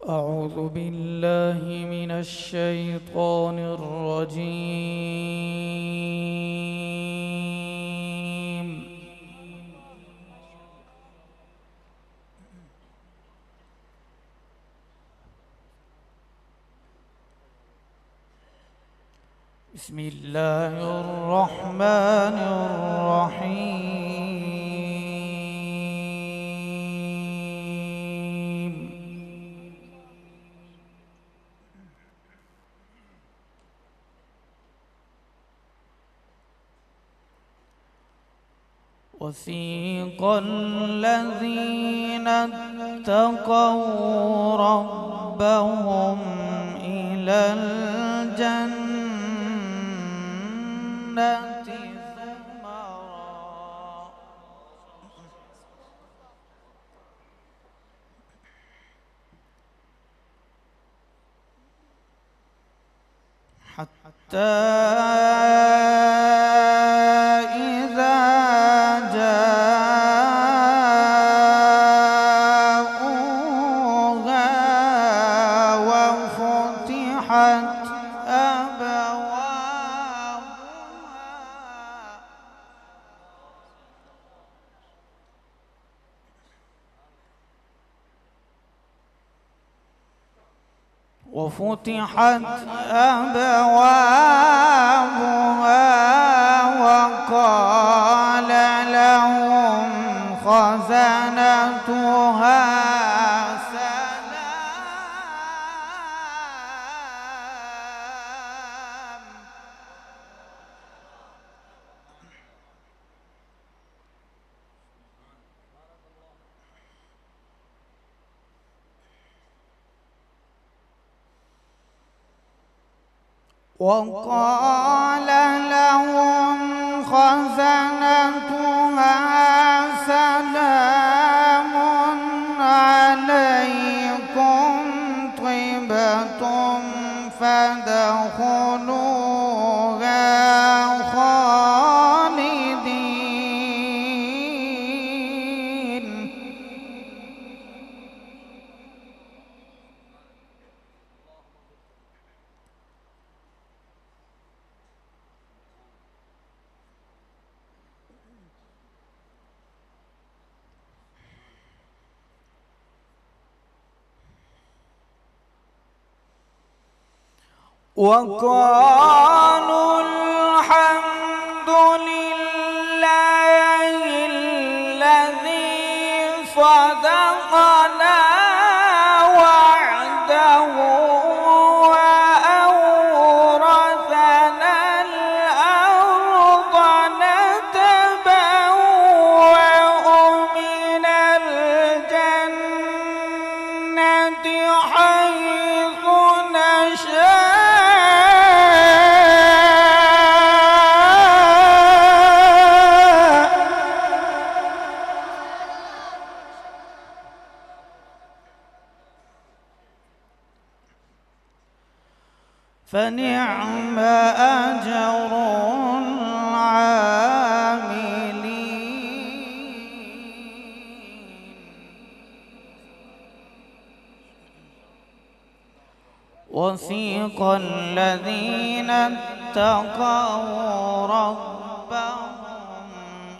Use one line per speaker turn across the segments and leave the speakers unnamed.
أعوذ بالله من الشيطان الرجيم. بسم الله الرحمن الرحيم. وسيق الذين اتقوا ربهم إلى الجنة حتى إذا جاءوها وفتحت أبوابها وقال لهم خزنتها سلام. وقال لهم خزنتها سلام عليكم طبتم فادخلوها خالدين. وقالوا الحمد لله الذي صدقنا وعده وأورثنا الأرض نتبوأ من الجنة حيث نشاء. فنعم أجر العاملين. وسيق الذين اتقوا ربهم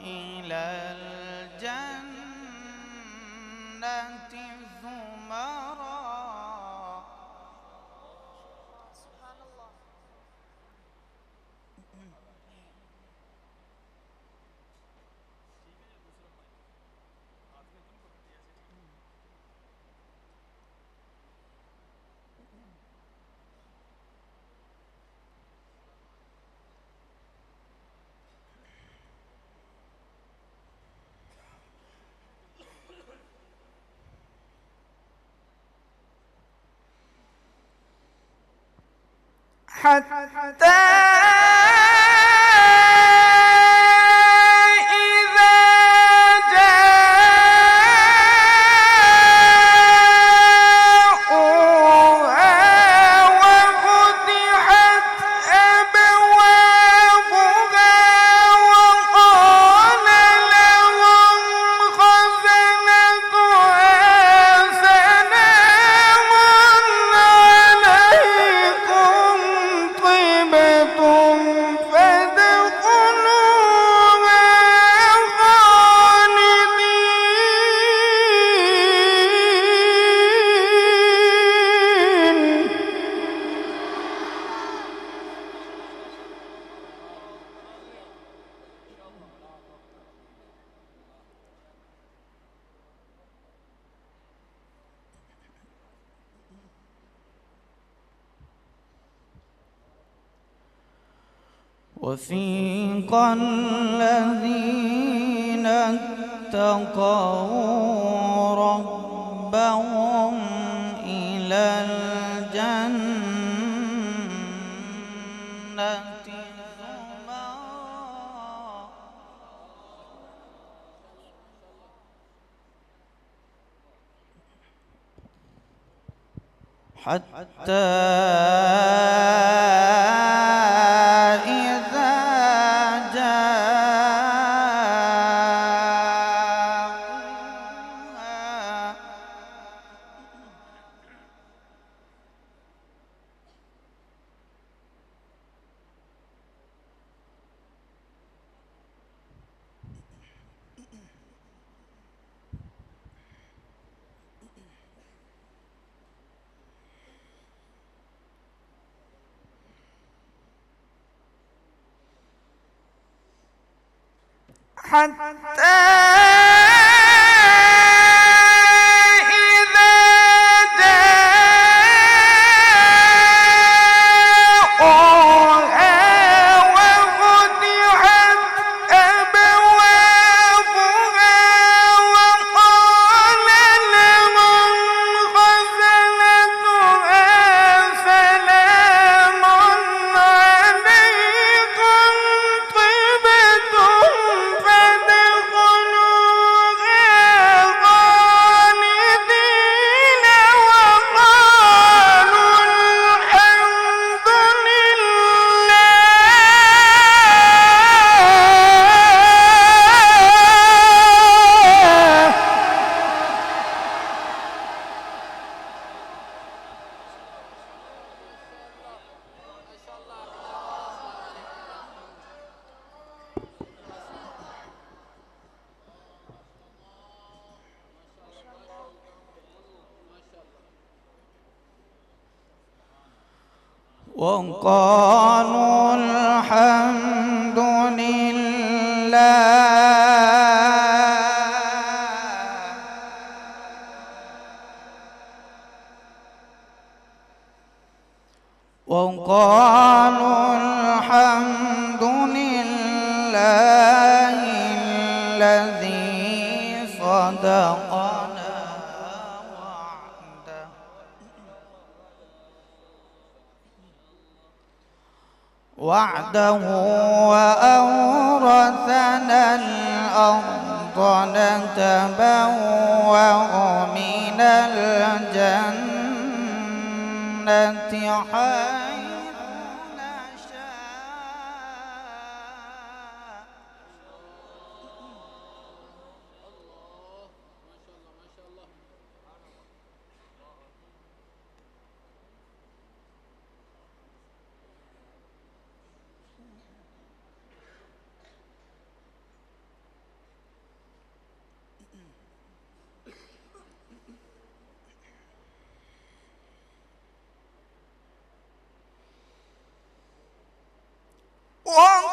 إلى الجنة زمرا حتى وسيق الذين اتقوا ربهم إلى الجنة زمرا حتى إذا جاءوها حتى إذا جاءوها وفتحت أبوابها وقال لهم خزنتها سلام عليكم طبتم فادخلوها خالدين وقالوا الحمد لله. وقالوا الحمد لله وقالوا الحمد لله الذي صدقنا وعده وأورثنا الأرض نتبوأ من الجنة حيث نشاء.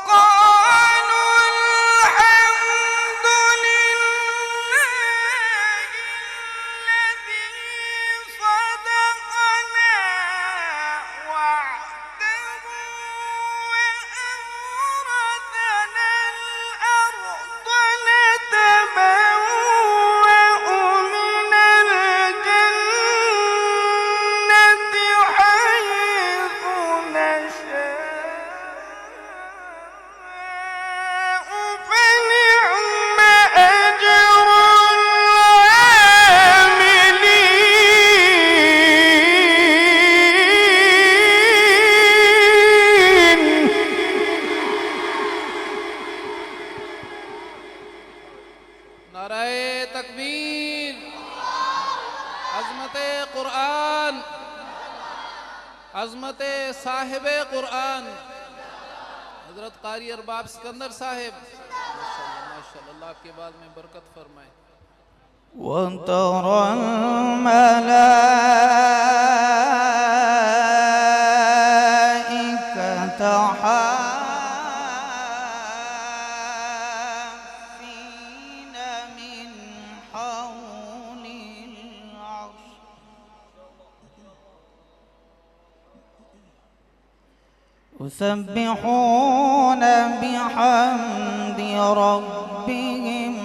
وقالوا الحمد لله الذي صدقنا وعده وأورثنا الأرض نتبوأ من الجنة حيث نشاء. فنعم أجر العاملين.
नारे तकबीर, अज़मते कुरान, अज़मते साहिबे कुरान हज़रत क़ारी अरबाब सिकंदर साहिब माशाअल्लाह के बाद में बरकत फरमाए।
وترى الملائكة حافين من حول العرش يسبحون بحمد ربهم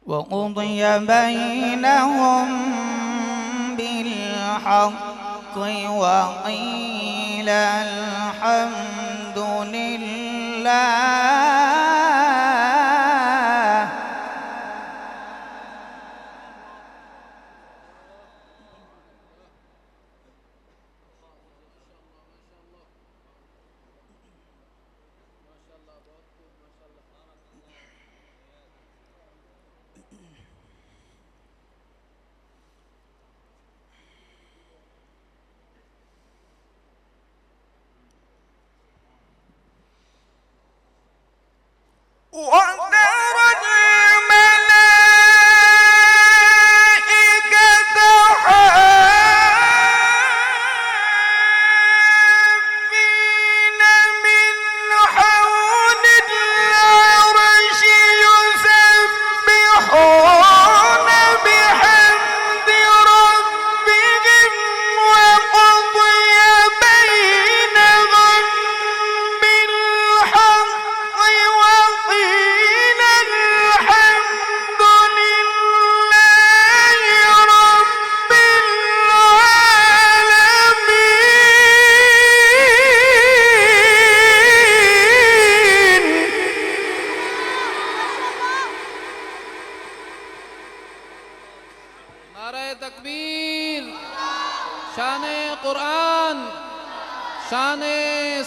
وقضي بينهم بالحق وقيل الحمد لله وترى الملائكة حافين من حول العرش يسبحون بحمد ربهم وقضي بينهم بالحق وقيل الحمد لله رب العالمين.
नारे तकबीर, शाने कुरान, शाने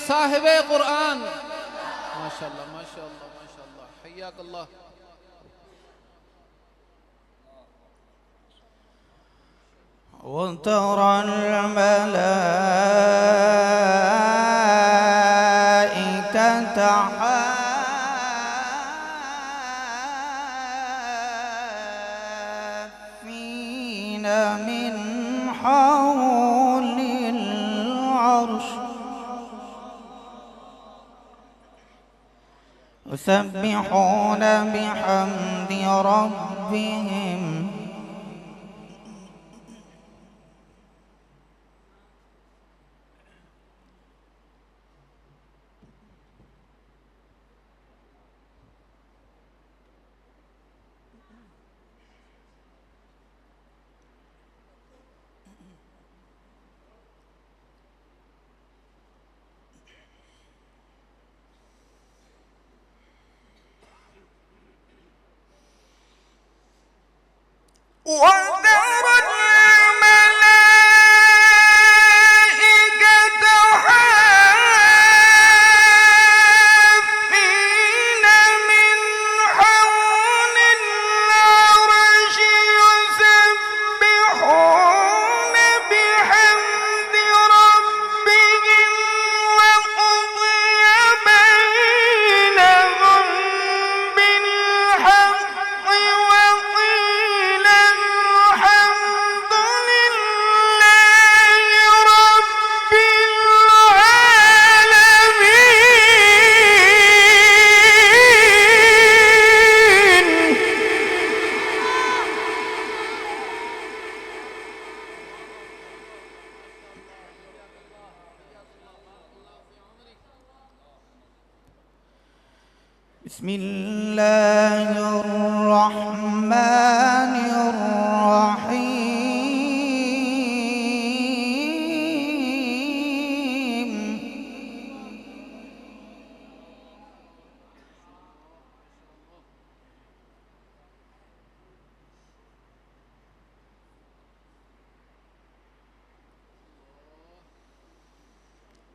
साहिबे कुरान। माशाअल्लाह माशाअल्लाह माशाअल्लाह, हय्याक अल्लाह।
وترى الملائكة حافين من حول العرش يسبحون بحمد ربهم وترى الملائكة حافين من حول العرش يسبحون بحمد ربهم وقضي بينهم بالحق وقيل الحمد لله رب العالمين. بسم الله الرحمن الرحيم.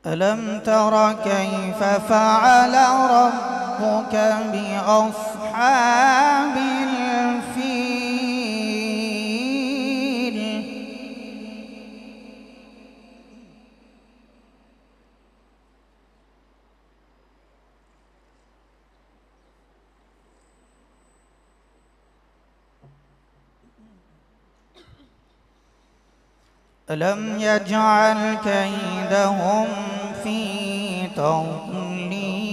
ألم تر كيف فعل ربك بأصحاب الفيل؟ ألم يجعل كيدهم في تضليل.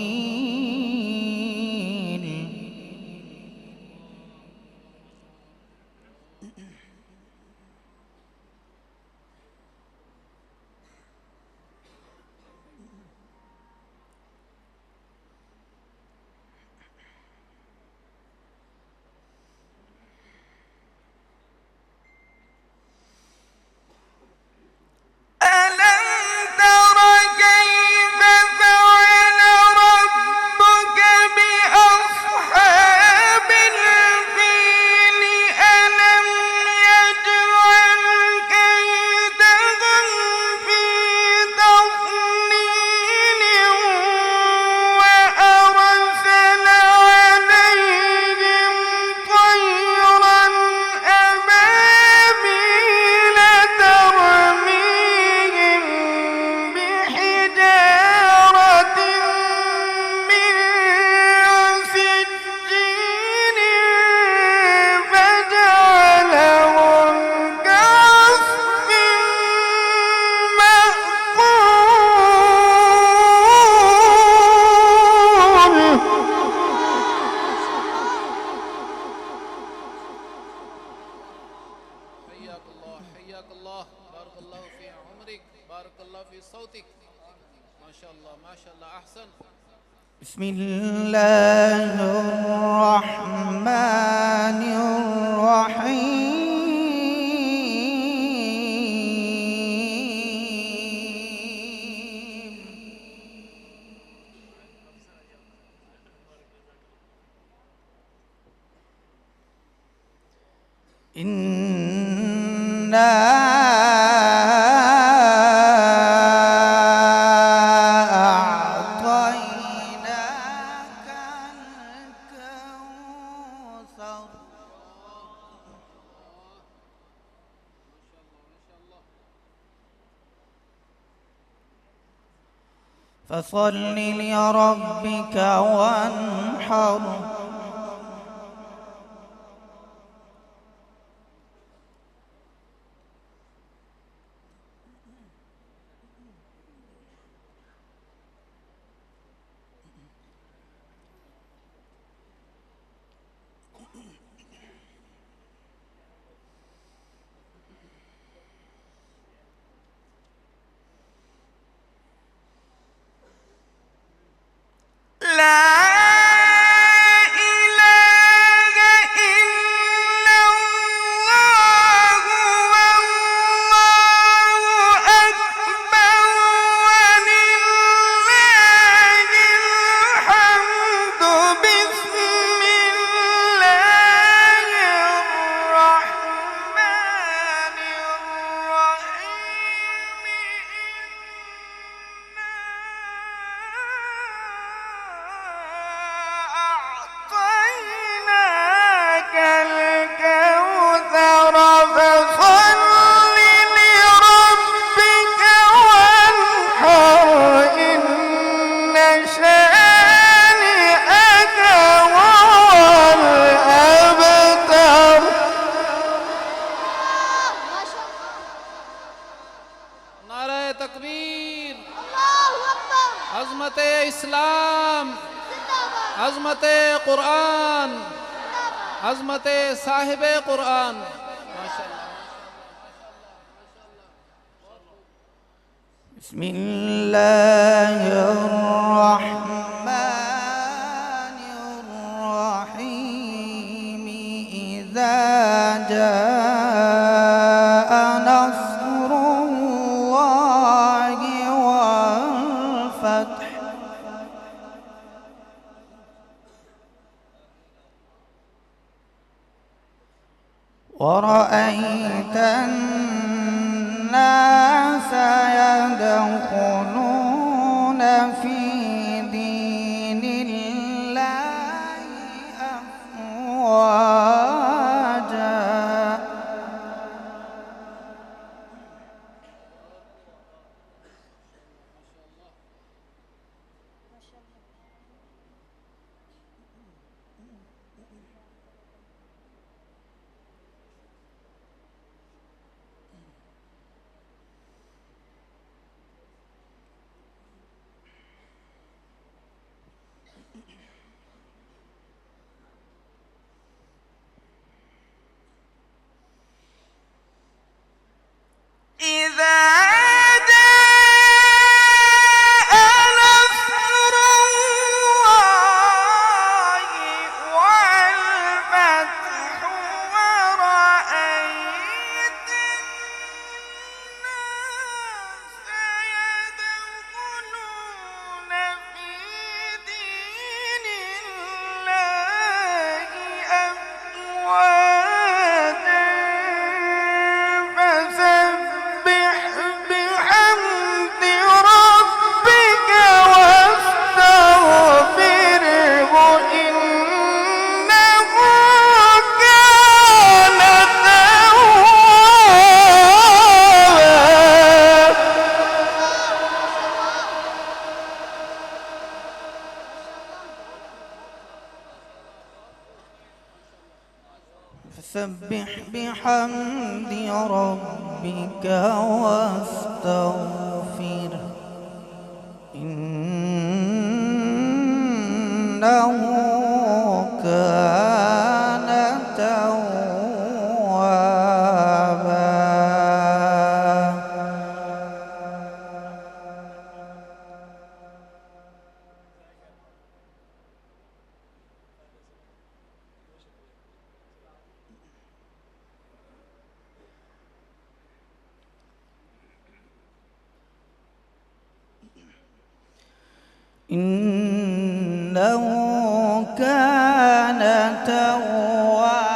ألم تر كيف فعل ربك بأصحاب الفيل. ألم يجعل كيدهم في تضليل وأرسل عليهم طيرا أبابيل ترميهم بحجارة من سجيل فجعلهم كعصف
حياك الله حياك الله، بارك الله في عمرك، بارك الله في صوتك. ما شاء الله ما شاء الله، أحسن.
بسم الله الرحمن الرحيم. إنا أعطيناك الكوثر فصل لربك وانحر. لا إله إلا الله والله أكبر ولله الحمد. بسم الله الرحمن أعطيناك الكوثر فصل لربك وانحر. إن شانئك هو الأبتر.
नारे तकबीर,
الله أكبر.
अजमत इस्लाम, अजमत कुरान, अजमत साहिब कुरान। माशाअल्लाह।
بسم الله الرحمن الرحيم. إذا جاء نصر الله والفتح ورأيت الناس يدخلون في دين الله أفواجا. فسبح بحمد ربك واستغفره إنه كان توابا. إنه كان توابا.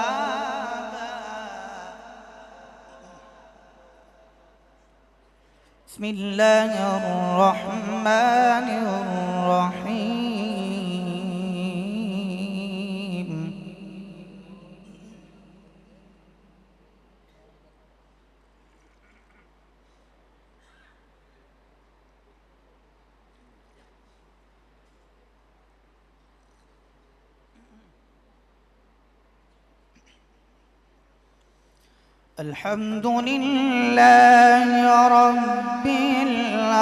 بسم الله الرحمن الرحيم. الحمد لله رب العالمين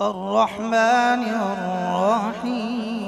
الرحمن الرحيم